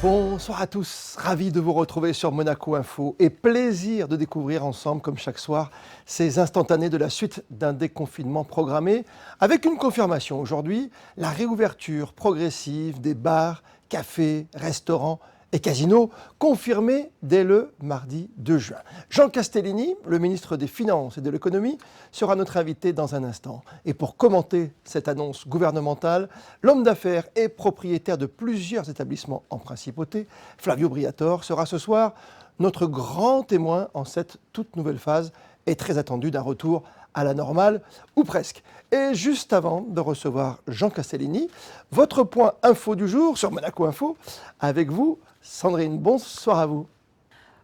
Bonsoir à tous, ravi de vous retrouver sur Monaco Info et plaisir de découvrir ensemble, comme chaque soir, ces instantanés de la suite d'un déconfinement programmé avec une confirmation aujourd'hui, la réouverture progressive des bars, cafés, restaurants et casinos, confirmée dès le mardi 2 juin. Jean Castellini, le ministre des Finances et de l'Économie, sera notre invité dans un instant. Et pour commenter cette annonce gouvernementale, l'homme d'affaires et propriétaire de plusieurs établissements en principauté, Flavio Briatore, sera ce soir notre grand témoin en cette toute nouvelle phase et très attendu d'un retour à la normale, ou presque. Et juste avant de recevoir Jean Castellini, votre point info du jour sur Monaco Info, avec vous, Sandrine. Bonsoir à vous.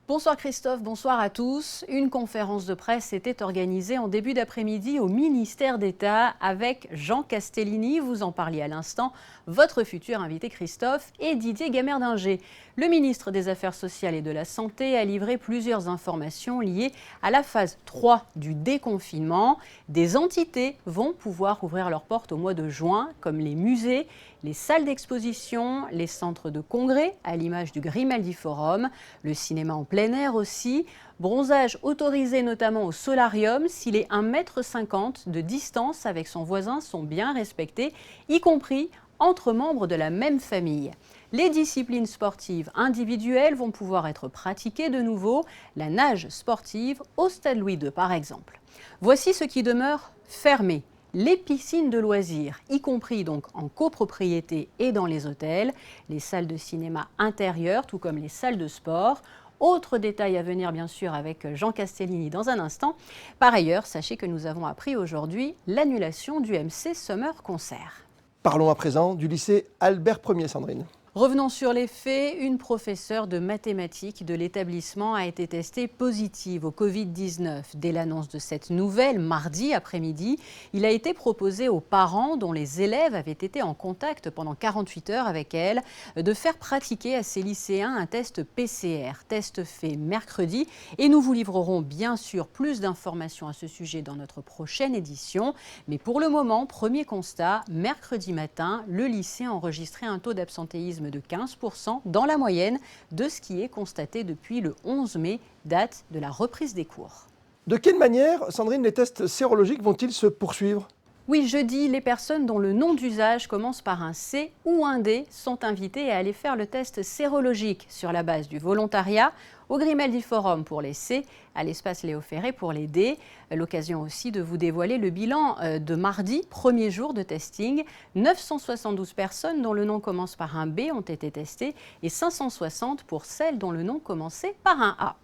Bonsoir Christophe, bonsoir à tous. Une conférence de presse était organisée en début d'après-midi au ministère d'État avec Jean Castellini, vous en parliez à l'instant, votre futur invité Christophe, et Didier Gamerdinger. Le ministre des Affaires sociales et de la Santé a livré plusieurs informations liées à la phase 3 du déconfinement. Des entités vont pouvoir ouvrir leurs portes au mois de juin, comme les musées, les salles d'exposition, les centres de congrès, à l'image du Grimaldi Forum, le cinéma en plein air aussi, bronzage autorisé notamment au solarium si les 1,50 m de distance avec son voisin sont bien respectés, y compris entre membres de la même famille. Les disciplines sportives individuelles vont pouvoir être pratiquées de nouveau, la nage sportive au Stade Louis II par exemple. Voici ce qui demeure fermé. Les piscines de loisirs, y compris donc en copropriété et dans les hôtels, les salles de cinéma intérieures, tout comme les salles de sport. Autre détail à venir bien sûr avec Jean Castellini dans un instant. Par ailleurs, sachez que nous avons appris aujourd'hui l'annulation du MC Summer Concert. Parlons à présent du lycée Albert Ier, Sandrine. Revenons sur les faits, une professeure de mathématiques de l'établissement a été testée positive au Covid-19. Dès l'annonce de cette nouvelle, mardi après-midi, il a été proposé aux parents dont les élèves avaient été en contact pendant 48 heures avec elle de faire pratiquer à ces lycéens un test PCR, test fait mercredi. Et nous vous livrerons bien sûr plus d'informations à ce sujet dans notre prochaine édition. Mais pour le moment, premier constat, mercredi matin, le lycée a enregistré un taux d'absentéisme de 15% dans la moyenne de ce qui est constaté depuis le 11 mai, date de la reprise des cours. De quelle manière, Sandrine, les tests sérologiques vont-ils se poursuivre ? Oui, jeudi, les personnes dont le nom d'usage commence par un C ou un D sont invitées à aller faire le test sérologique sur la base du volontariat au Grimaldi Forum pour les C, à l'espace Léo Ferré pour les D. L'occasion aussi de vous dévoiler le bilan de mardi, premier jour de testing. 972 personnes dont le nom commence par un B ont été testées et 560 pour celles dont le nom commençait par un A.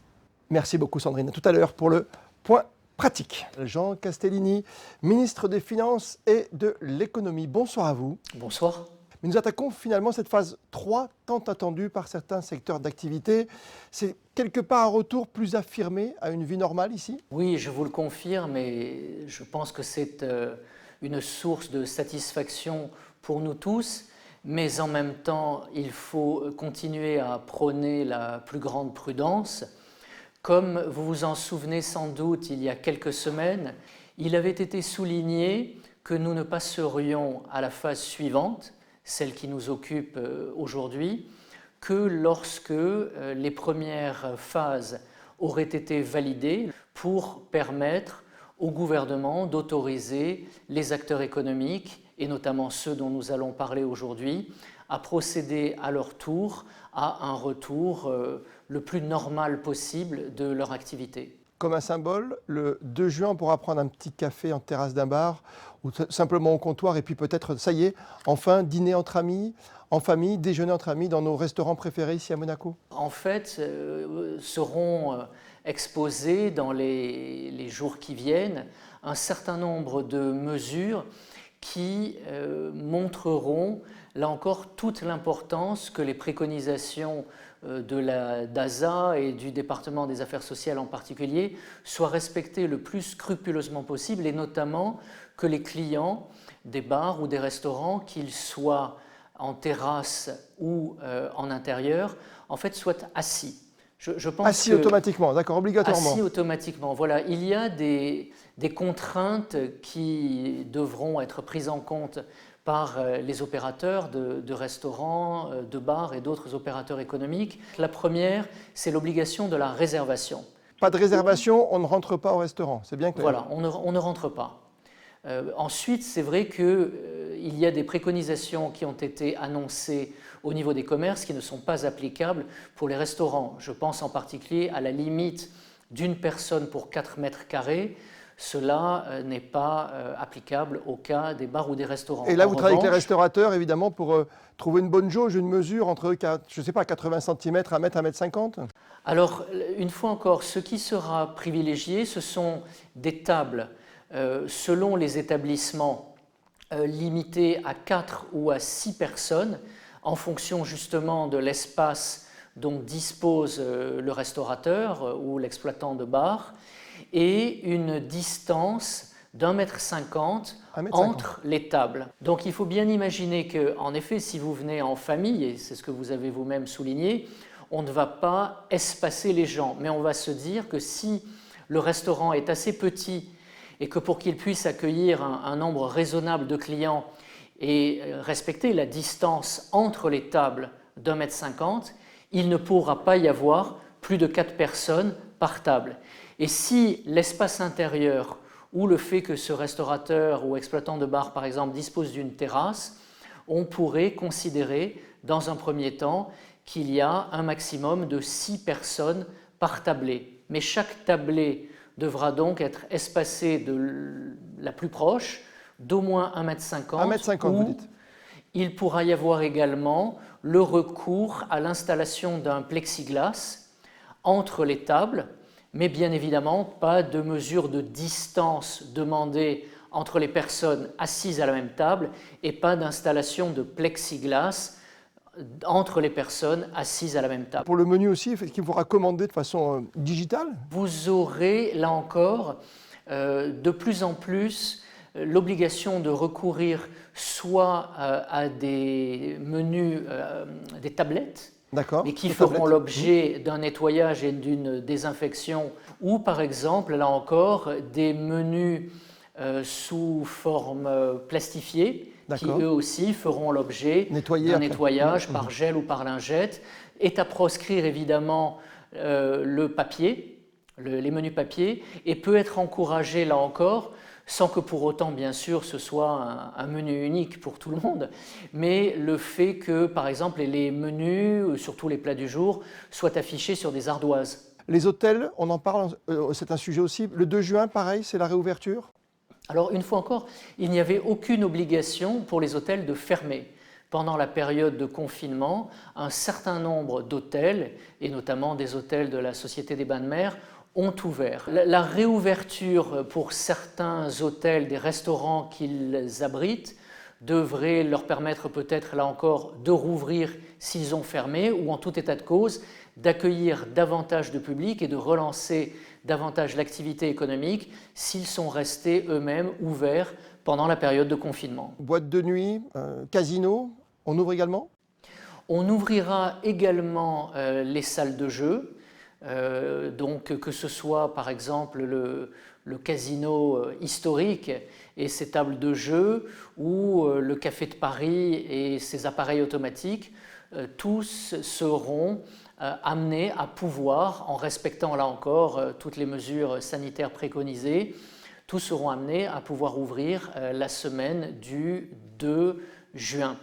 Merci beaucoup Sandrine. À tout à l'heure pour le point pratique. Jean Castellini, ministre des Finances et de l'Économie. Bonsoir à vous. Bonsoir. Mais nous attaquons finalement cette phase 3, tant attendue par certains secteurs d'activité. C'est quelque part un retour plus affirmé à une vie normale ici ? Oui, je vous le confirme et je pense que c'est une source de satisfaction pour nous tous. Mais en même temps, il faut continuer à prôner la plus grande prudence. Comme vous vous en souvenez sans doute, il y a quelques semaines, il avait été souligné que nous ne passerions à la phase suivante, celle qui nous occupe aujourd'hui, que lorsque les premières phases auraient été validées pour permettre au gouvernement d'autoriser les acteurs économiques, et notamment ceux dont nous allons parler aujourd'hui, à procéder à leur tour à un retour le plus normal possible de leur activité. Comme un symbole, le 2 juin, on pourra prendre un petit café en terrasse d'un bar ou simplement au comptoir et puis peut-être, ça y est, enfin dîner entre amis, en famille, déjeuner entre amis dans nos restaurants préférés ici à Monaco. En fait, seront exposés dans les jours qui viennent un certain nombre de mesures qui montreront là encore toute l'importance que les préconisations de la DASA et du département des affaires sociales en particulier soient respectées le plus scrupuleusement possible et notamment que les clients des bars ou des restaurants, qu'ils soient en terrasse ou en intérieur, en fait soient assis. Je pense assis automatiquement, d'accord, obligatoirement. Assis automatiquement, voilà. Il y a des contraintes qui devront être prises en compte par les opérateurs de restaurants, de bars et d'autres opérateurs économiques. La première, c'est l'obligation de la réservation. Pas de réservation, on ne rentre pas au restaurant, c'est bien clair. Voilà, on ne rentre pas. Ensuite, c'est vrai qu'il y a des préconisations qui ont été annoncées au niveau des commerces qui ne sont pas applicables pour les restaurants. Je pense en particulier à la limite d'une personne pour 4 mètres carrés. Cela n'est pas applicable au cas des bars ou des restaurants. Et là, vous travaillez avec les restaurateurs, évidemment, pour trouver une bonne jauge, une mesure entre, je ne sais pas, 80 cm, 1 mètre, 1 mètre 50 ? Alors, une fois encore, ce qui sera privilégié, ce sont des tables selon les établissements limités à 4 ou à 6 personnes, en fonction justement de l'espace dont dispose le restaurateur ou l'exploitant de bar, et une distance d'1,50 m entre les tables. Donc il faut bien imaginer qu'en effet, si vous venez en famille, et c'est ce que vous avez vous-même souligné, on ne va pas espacer les gens, mais on va se dire que si le restaurant est assez petit et que pour qu'il puisse accueillir un nombre raisonnable de clients et respecter la distance entre les tables d'1,50 m, il ne pourra pas y avoir plus de 4 personnes par table. Et si l'espace intérieur ou le fait que ce restaurateur ou exploitant de bar, par exemple, dispose d'une terrasse, on pourrait considérer, dans un premier temps, qu'il y a un maximum de 6 personnes par tablé. Mais chaque tablé devra donc être espacé de la plus proche d'au moins 1,50 m. 1,50 m, vous dites. Il pourra y avoir également le recours à l'installation d'un plexiglas entre les tables, mais bien évidemment pas de mesure de distance demandée entre les personnes assises à la même table et pas d'installation de plexiglas entre les personnes assises à la même table. Pour le menu aussi, est-ce qu'il faudra commander de façon digitale ? Vous aurez, là encore, de plus en plus l'obligation de recourir soit à des menus, des tablettes, mais qui feront l'objet d'un nettoyage et d'une désinfection, ou par exemple, là encore, des menus sous forme plastifiée, qui eux aussi feront l'objet d'un nettoyage par gel ou par lingette. Est à proscrire évidemment le papier, les menus papier, et peut être encouragé là encore, sans que pour autant, bien sûr, ce soit un menu unique pour tout le monde, mais le fait que, par exemple, les menus, surtout les plats du jour, soient affichés sur des ardoises. Les hôtels, on en parle, c'est un sujet aussi. Le 2 juin, pareil, c'est la réouverture ? Alors, une fois encore, il n'y avait aucune obligation pour les hôtels de fermer. Pendant la période de confinement, un certain nombre d'hôtels, et notamment des hôtels de la Société des Bains de Mer, ont ouvert. La réouverture pour certains hôtels, des restaurants qu'ils abritent, devrait leur permettre peut-être, là encore, de rouvrir s'ils ont fermé, ou en tout état de cause, d'accueillir davantage de public et de relancer davantage l'activité économique s'ils sont restés eux-mêmes ouverts pendant la période de confinement. Boîte de nuit, casino, on ouvre également ? On ouvrira également les salles de jeu, donc que ce soit par exemple le casino historique et ses tables de jeu, ou le Café de Paris et ses appareils automatiques, tous seront amenés à pouvoir, en respectant là encore toutes les mesures sanitaires préconisées, tous seront amenés à pouvoir ouvrir la semaine du 2 juin.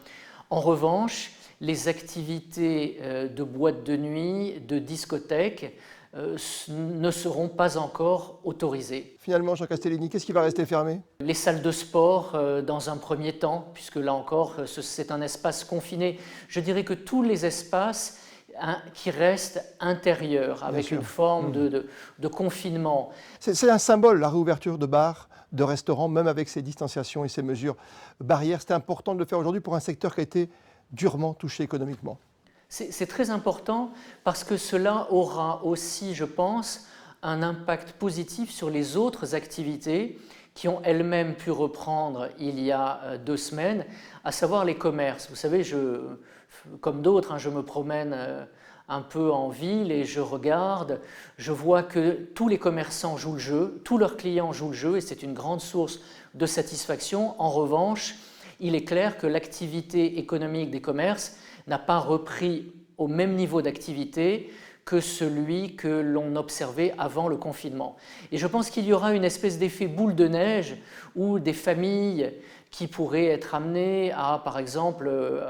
En revanche, les activités de boîte de nuit, de discothèque ne seront pas encore autorisées. Finalement, Jean Castellini, qu'est-ce qui va rester fermé ? Les salles de sport dans un premier temps, puisque là encore, c'est un espace confiné. Je dirais que tous les espaces qui restent intérieurs, avec une forme de confinement. C'est un symbole, la réouverture de bars, de restaurants, même avec ces distanciations et ces mesures barrières. C'était important de le faire aujourd'hui pour un secteur qui a été durement touché économiquement. C'est très important parce que cela aura aussi, je pense, un impact positif sur les autres activités qui ont elles-mêmes pu reprendre il y a 2 semaines, à savoir les commerces. Vous savez, comme d'autres, je me promène un peu en ville et je regarde, je vois que tous les commerçants jouent le jeu, tous leurs clients jouent le jeu et c'est une grande source de satisfaction. En revanche, il est clair que l'activité économique des commerces n'a pas repris au même niveau d'activité que celui que l'on observait avant le confinement. Et je pense qu'il y aura une espèce d'effet boule de neige où des familles qui pourraient être amenées à, par exemple,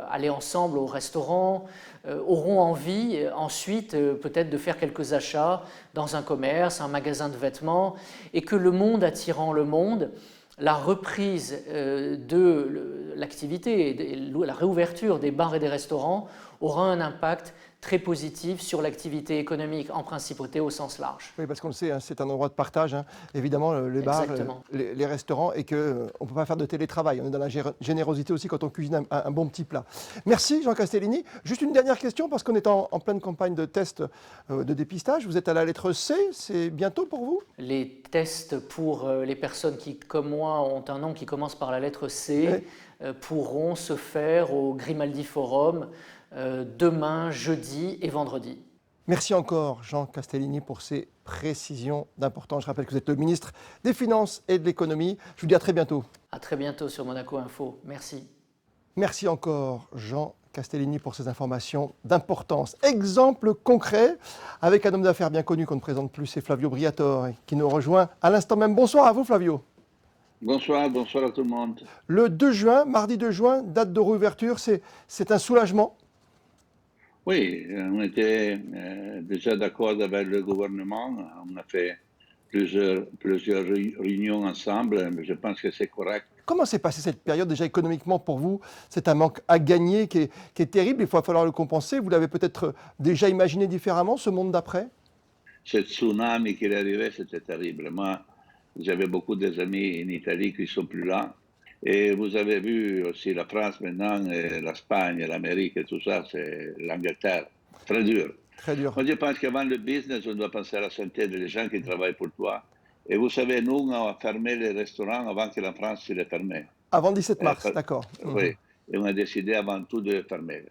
aller ensemble au restaurant, auront envie ensuite peut-être de faire quelques achats dans un commerce, un magasin de vêtements, et que le monde attirant le monde, la reprise de l'activité, la réouverture des bars et des restaurants aura un impact très positif sur l'activité économique en principauté au sens large. Oui, parce qu'on le sait, hein, c'est un endroit de partage, hein, évidemment, les bars, les restaurants, et qu'on ne peut pas faire de télétravail. On est dans la générosité aussi quand on cuisine un bon petit plat. Merci Jean Castellini. Juste une dernière question, parce qu'on est en pleine campagne de tests de dépistage. Vous êtes à la lettre C, c'est bientôt pour vous? Les tests pour les personnes qui, comme moi, ont un nom qui commence par la lettre C, pourront se faire au Grimaldi Forum demain, jeudi et vendredi. Merci encore Jean Castellini pour ces précisions d'importance. Je rappelle que vous êtes le ministre des Finances et de l'Économie. Je vous dis à très bientôt. À très bientôt sur Monaco Info. Merci. Merci encore Jean Castellini pour ces informations d'importance. Exemple concret avec un homme d'affaires bien connu qu'on ne présente plus, c'est Flavio Briatore qui nous rejoint à l'instant même. Bonsoir à vous Flavio. Bonsoir, bonsoir à tout le monde. Le 2 juin, mardi 2 juin, date de réouverture, c'est un soulagement? Oui, on était déjà d'accord avec le gouvernement. On a fait plusieurs réunions ensemble. Je pense que c'est correct. Comment s'est passée cette période déjà économiquement pour vous? C'est un manque à gagner qui est terrible. Il va falloir le compenser. Vous l'avez peut-être déjà imaginé différemment, ce monde d'après? Ce tsunami qui est arrivé, c'était terrible. Moi, j'avais beaucoup d'amis en Italie qui ne sont plus là. Et vous avez vu aussi la France maintenant, l'Espagne, l'Amérique et tout ça, c'est l'Angleterre. Très dur. Très dur. Moi, je pense qu'avant le business, on doit penser à la santé des gens qui travaillent pour toi. Et vous savez, nous, on a fermé les restaurants avant que la France se les ferme. Avant le 17 mars, d'accord. Oui, et on a décidé avant tout de fermer,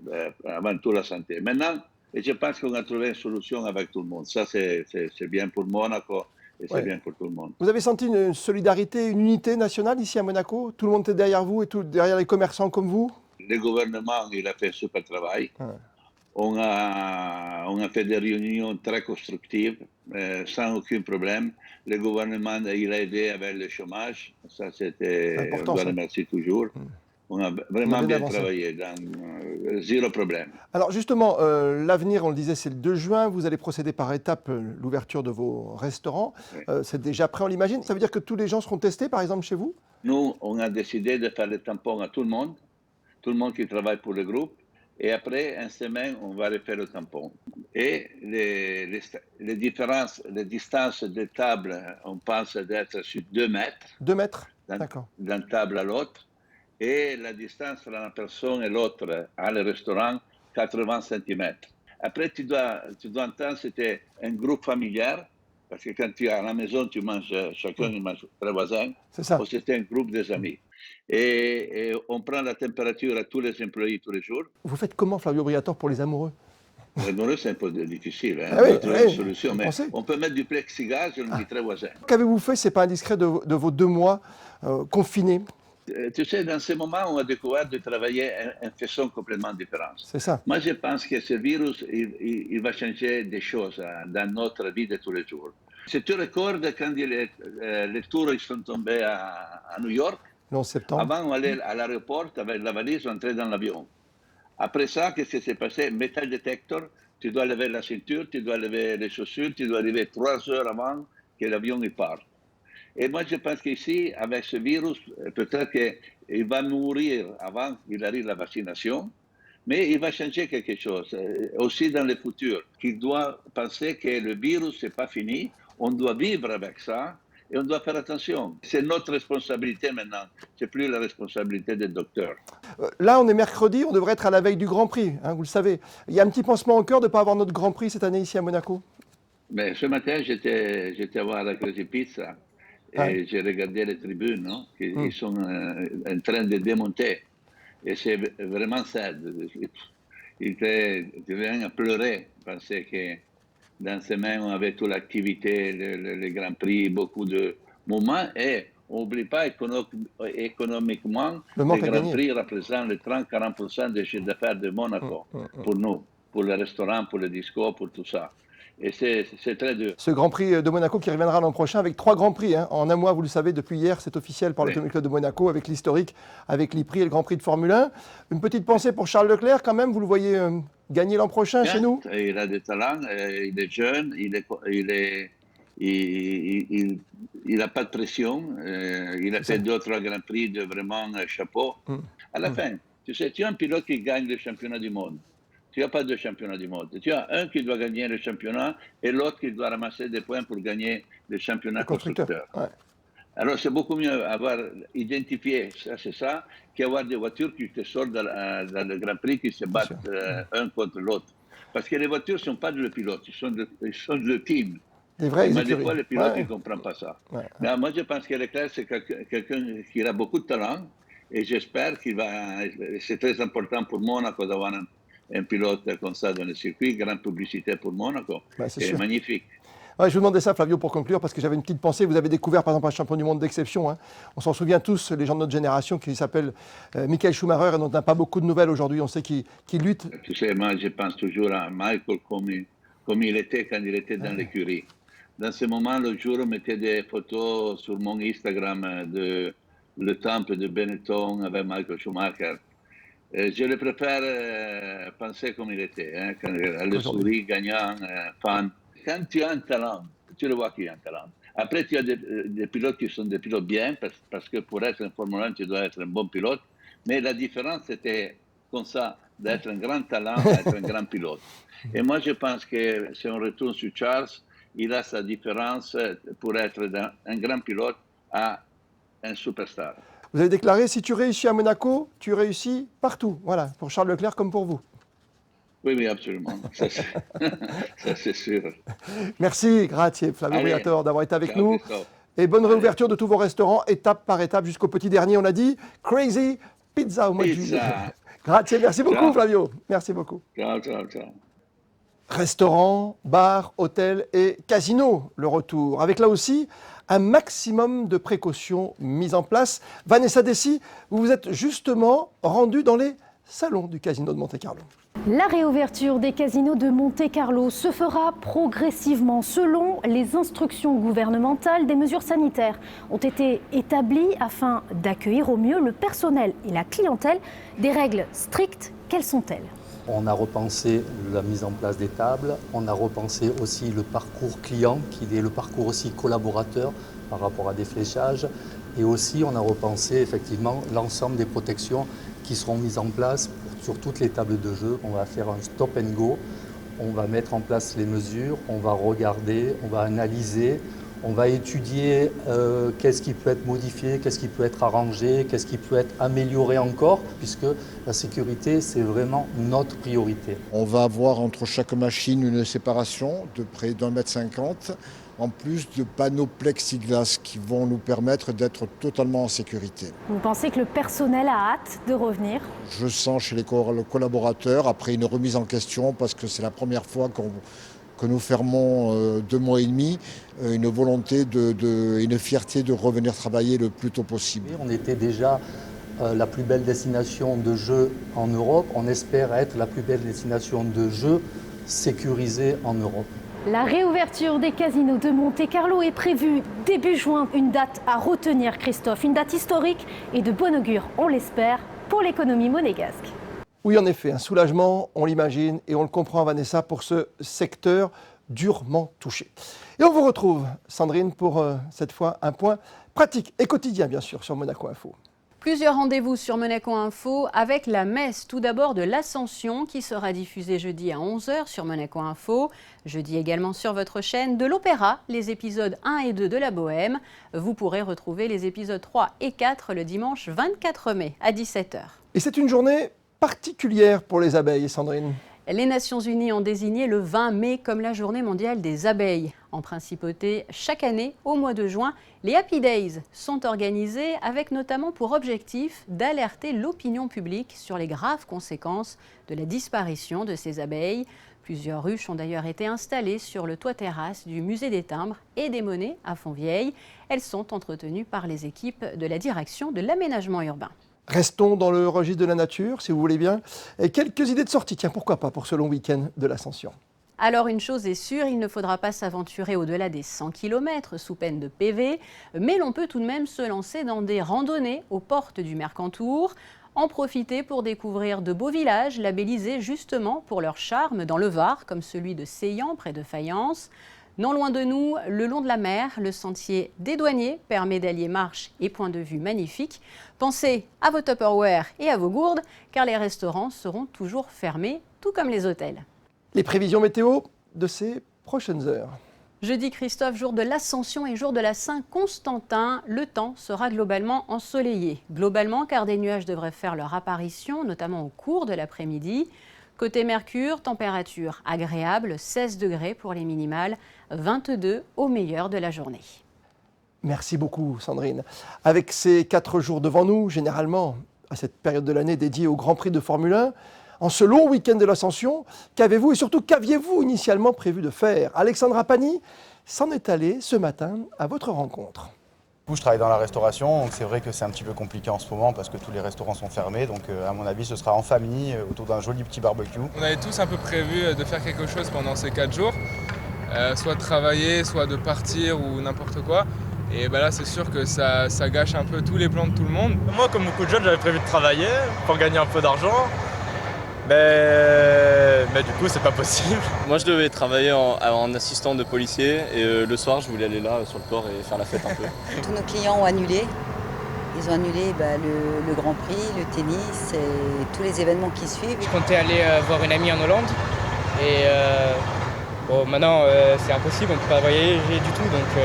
avant tout la santé. Maintenant, et je pense qu'on a trouvé une solution avec tout le monde. Ça, c'est bien pour Monaco. Et c'est bien pour tout le monde. Vous avez senti une solidarité, une unité nationale ici à Monaco? Tout le monde était derrière vous et derrière les commerçants comme vous? Le gouvernement, il a fait un super travail. Ouais. On a fait des réunions très constructives, sans aucun problème. Le gouvernement, il a aidé avec le chômage. Ça, c'était, on doit le remercier toujours. On a vraiment bien travaillé, zéro problème. Alors justement, l'avenir, on le disait, c'est le 2 juin. Vous allez procéder par étapes l'ouverture de vos restaurants. Oui. C'est déjà prêt, on l'imagine. Ça veut dire que tous les gens seront testés, par exemple, chez vous? Nous, on a décidé de faire le tampon à tout le monde qui travaille pour le groupe. Et après, une semaine, on va refaire le tampon. Et les différences, les distances des tables, on pense d'être sur 2 mètres. 2 mètres, d'accord. D'une table à l'autre. Et la distance entre la personne et l'autre à le restaurant, 80 cm. Après, tu dois entendre, c'était un groupe familial, parce que quand tu es à la maison, tu manges, chacun mange très voisin. C'est ça. Ou c'était un groupe des amis. Et on prend la température à tous les employés tous les jours. Vous faites comment, Flavio Briatore, pour les amoureux? Les amoureux, c'est un peu difficile, hein, oui, trouver une solution. Mais on peut mettre du plexiglas, je le dis très voisin. Qu'avez-vous fait, c'est pas indiscret, de vos 2 mois confinés? Tu sais, dans ce moment, on a découvert de travailler en façon complètement différente. C'est ça. Moi, je pense que ce virus, il va changer des choses dans notre vie de tous les jours. Si tu recordes quand les tours sont tombés à New York, le 11 septembre. Avant, on allait à l'aéroport avec la valise, on entrait dans l'avion. Après ça, qu'est-ce qui s'est passé? Metal detector, tu dois lever la ceinture, tu dois lever les chaussures, tu dois arriver 3 heures avant que l'avion parte. Et moi, je pense qu'ici, avec ce virus, peut-être qu'il va mourir avant qu'il arrive la vaccination, mais il va changer quelque chose, aussi dans le futur, qu'il doit penser que le virus, ce n'est pas fini, on doit vivre avec ça, et on doit faire attention. C'est notre responsabilité maintenant, ce n'est plus la responsabilité des docteurs. Là, on est mercredi, on devrait être à la veille du Grand Prix, hein, vous le savez. Il y a un petit pansement au cœur de ne pas avoir notre Grand Prix cette année ici à Monaco? Mais ce matin, j'étais voir la Crazy Pizza. Et j'ai regardé les tribunes, non, qui sont en train de démonter. Et c'est vraiment sad. Il vient à pleurer parce que dans ces semaines, on avait toute l'activité, le Grand Prix, beaucoup de moments. Et n'oublie pas économiquement, Le les manque à Grands gagner. Prix représentent les 30-40% des chiffres d'affaires de Monaco pour nous, pour les restaurants, pour les discos, pour tout ça. Et c'est très dur. Ce Grand Prix de Monaco qui reviendra l'an prochain avec 3 Grands Prix. Hein. En un mois, vous le savez, depuis hier, c'est officiel par l'Automobile Club de Monaco avec l'historique, avec l'I-Prix et le Grand Prix de Formule 1. Une petite pensée pour Charles Leclerc quand même, vous le voyez gagner l'an prochain chez nous? Il a des talents, il est jeune, il n'a pas de pression. Il a fait 2 ou 3 Grands Prix de vraiment chapeau. À la fin, tu sais, tu as un pilote qui gagne le championnat du monde. Tu n'as pas 2 championnats du monde. Tu as un qui doit gagner le championnat et l'autre qui doit ramasser des points pour gagner le championnat constructeur. Ouais. Alors, c'est beaucoup mieux avoir identifié ça, c'est ça, qu'avoir des voitures qui te sortent dans le Grand Prix, qui se battent un contre l'autre. Parce que les voitures ne sont pas de pilote, ils sont de team. Des vrais Mais écuries. des fois, le pilote ne comprend pas ça. Ouais. Mais moi, je pense que Leclerc, c'est quelqu'un qui a beaucoup de talent et j'espère qu'il va. C'est très important pour Monaco d'avoir un pilote comme ça dans le circuit. Grande publicité pour Monaco. C'est magnifique. Ouais, je vous demandais ça, Flavio, pour conclure, parce que j'avais une petite pensée. Vous avez découvert, par exemple, un champion du monde d'exception. Hein. On s'en souvient tous, les gens de notre génération, qui s'appelle Michael Schumacher, et dont on n'a pas beaucoup de nouvelles aujourd'hui. On sait qu'il lutte. Tu sais, moi, je pense toujours à Michael comme il était quand il était dans l'écurie. Dans ce moment, le jour, on mettait des photos sur mon Instagram de le temple de Benetton avec Michael Schumacher. Je le préfère penser comme il était, hein, quand le souris, gagnant, fan. Quand tu as un talent, tu le vois qu'il y a un talent. Après, tu as des pilotes qui sont des pilotes bien, parce que pour être un Formule 1, tu dois être un bon pilote. Mais la différence, c'était comme ça, d'être un grand talent à être un grand pilote. Et moi, je pense que si on retourne sur Charles, il a sa différence pour être un grand pilote à un superstar. Vous avez déclaré, si tu réussis à Monaco, tu réussis partout. Voilà, pour Charles Leclerc comme pour vous. Oui, absolument. Ça, c'est sûr. Merci, grazie, Flavio Briatore, d'avoir été avec nous. Christophe. Et bonne réouverture de tous vos restaurants, étape par étape, jusqu'au petit dernier, on a dit. Crazy Pizza au mois de juillet. Grazie, merci beaucoup, Flavio. Merci beaucoup. Ciao. Restaurants, bars, hôtels et casinos, le retour. Avec là aussi un maximum de précautions mises en place. Vanessa Dessy, vous vous êtes justement rendue dans les salons du casino de Monte-Carlo. La réouverture des casinos de Monte-Carlo se fera progressivement selon les instructions gouvernementales. Des mesures sanitaires ont été établies afin d'accueillir au mieux le personnel et la clientèle. Des règles strictes, quelles sont-elles ? On a repensé la mise en place des tables, on a repensé aussi le parcours client, qui est le parcours aussi collaborateur par rapport à des fléchages. Et aussi, on a repensé effectivement l'ensemble des protections qui seront mises en place sur toutes les tables de jeu. On va faire un stop and go, on va mettre en place les mesures, on va regarder, on va analyser, on va étudier qu'est-ce qui peut être modifié, qu'est-ce qui peut être arrangé, qu'est-ce qui peut être amélioré encore, puisque la sécurité, c'est vraiment notre priorité. On va avoir entre chaque machine une séparation de près d'1,50 m, en plus de panneaux plexiglas qui vont nous permettre d'être totalement en sécurité. Vous pensez que le personnel a hâte de revenir ? Je sens chez les collaborateurs, après une remise en question, parce que c'est la première fois que nous fermons 2 mois et demi, une volonté une fierté de revenir travailler le plus tôt possible. On était déjà la plus belle destination de jeux en Europe. On espère être la plus belle destination de jeux sécurisée en Europe. La réouverture des casinos de Monte-Carlo est prévue début juin. Une date à retenir, Christophe. Une date historique et de bon augure, on l'espère, pour l'économie monégasque. Oui, en effet, un soulagement, on l'imagine, et on le comprend, Vanessa, pour ce secteur durement touché. Et on vous retrouve, Sandrine, pour cette fois un point pratique et quotidien, bien sûr, sur Monaco Info. Plusieurs rendez-vous sur Monaco Info avec la messe tout d'abord de l'Ascension qui sera diffusée jeudi à 11h sur Monaco Info. Jeudi également sur votre chaîne de l'Opéra, les épisodes 1 et 2 de la Bohème. Vous pourrez retrouver les épisodes 3 et 4 le dimanche 24 mai à 17h. Et c'est une journée particulière pour les abeilles, Sandrine. Les Nations Unies ont désigné le 20 mai comme la journée mondiale des abeilles. En principauté, chaque année, au mois de juin, les Happy Days sont organisés avec notamment pour objectif d'alerter l'opinion publique sur les graves conséquences de la disparition de ces abeilles. Plusieurs ruches ont d'ailleurs été installées sur le toit-terrasse du Musée des Timbres et des Monnaies à Fontvieille. Elles sont entretenues par les équipes de la direction de l'aménagement urbain. Restons dans le registre de la nature, si vous voulez bien. Et quelques idées de sortie, tiens, pourquoi pas pour ce long week-end de l'Ascension. Alors une chose est sûre, il ne faudra pas s'aventurer au-delà des 100 km sous peine de PV, mais l'on peut tout de même se lancer dans des randonnées aux portes du Mercantour, en profiter pour découvrir de beaux villages labellisés justement pour leur charme dans le Var, comme celui de Seillan près de Fayence. Non loin de nous, le long de la mer, le sentier des douaniers permet d'allier marche et point de vue magnifiques. Pensez à vos Tupperware et à vos gourdes, car les restaurants seront toujours fermés, tout comme les hôtels. Les prévisions météo de ces prochaines heures. Jeudi, Christophe, jour de l'Ascension et jour de la Saint-Constantin, le temps sera globalement ensoleillé. Globalement, car des nuages devraient faire leur apparition, notamment au cours de l'après-midi. Côté Mercure, température agréable, 16 degrés pour les minimales, 22 au meilleur de la journée. Merci beaucoup Sandrine. Avec ces 4 jours devant nous, généralement à cette période de l'année dédiée au Grand Prix de Formule 1, en ce long week-end de l'Ascension, qu'avez-vous et surtout qu'aviez-vous initialement prévu de faire? Alexandra Pani s'en est allée ce matin à votre rencontre. Je travaille dans la restauration, donc c'est vrai que c'est un petit peu compliqué en ce moment parce que tous les restaurants sont fermés. Donc à mon avis, ce sera en famille, autour d'un joli petit barbecue. On avait tous un peu prévu de faire quelque chose pendant ces 4 jours, soit de travailler, soit de partir ou n'importe quoi. Et là, c'est sûr que ça gâche un peu tous les plans de tout le monde. Moi, comme beaucoup de jeunes, j'avais prévu de travailler pour gagner un peu d'argent. Mais du coup, c'est pas possible. Moi, je devais travailler en assistant de policier et le soir, je voulais aller là sur le port et faire la fête un peu. Tous nos clients ont annulé. Ils ont annulé le Grand Prix, le tennis et tous les événements qui suivent. Je comptais aller voir une amie en Hollande et maintenant c'est impossible, on ne peut pas voyager du tout, donc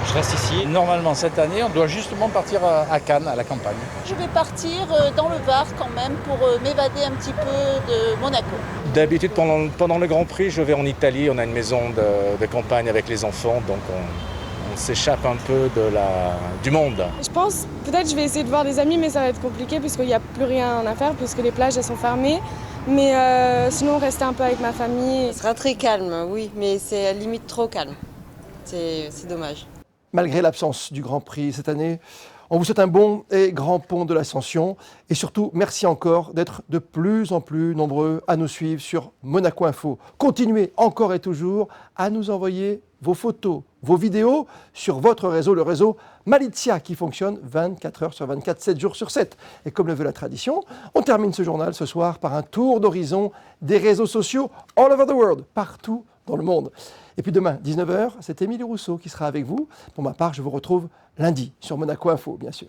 je reste ici. Normalement, cette année, on doit justement partir à Cannes, à la campagne. Je vais partir dans le Var quand même pour m'évader un petit peu de Monaco. D'habitude, pendant le Grand Prix, je vais en Italie. On a une maison de campagne avec les enfants, donc on s'échappe un peu du monde. Je pense, peut-être je vais essayer de voir des amis, mais ça va être compliqué puisqu'il n'y a plus rien à faire, puisque les plages elles sont fermées. Mais sinon, rester un peu avec ma famille. Ce sera très calme, oui, mais c'est à la limite trop calme. C'est dommage. Malgré l'absence du Grand Prix cette année, on vous souhaite un bon et grand pont de l'Ascension. Et surtout, merci encore d'être de plus en plus nombreux à nous suivre sur Monaco Info. Continuez encore et toujours à nous envoyer vos photos, vos vidéos sur votre réseau, le réseau Malizia, qui fonctionne 24 heures sur 24, 7 jours sur 7. Et comme le veut la tradition, on termine ce journal ce soir par un tour d'horizon des réseaux sociaux all over the world, partout dans le monde. Et puis demain, 19h, c'est Émilie Rousseau qui sera avec vous. Pour ma part, je vous retrouve lundi sur Monaco Info, bien sûr.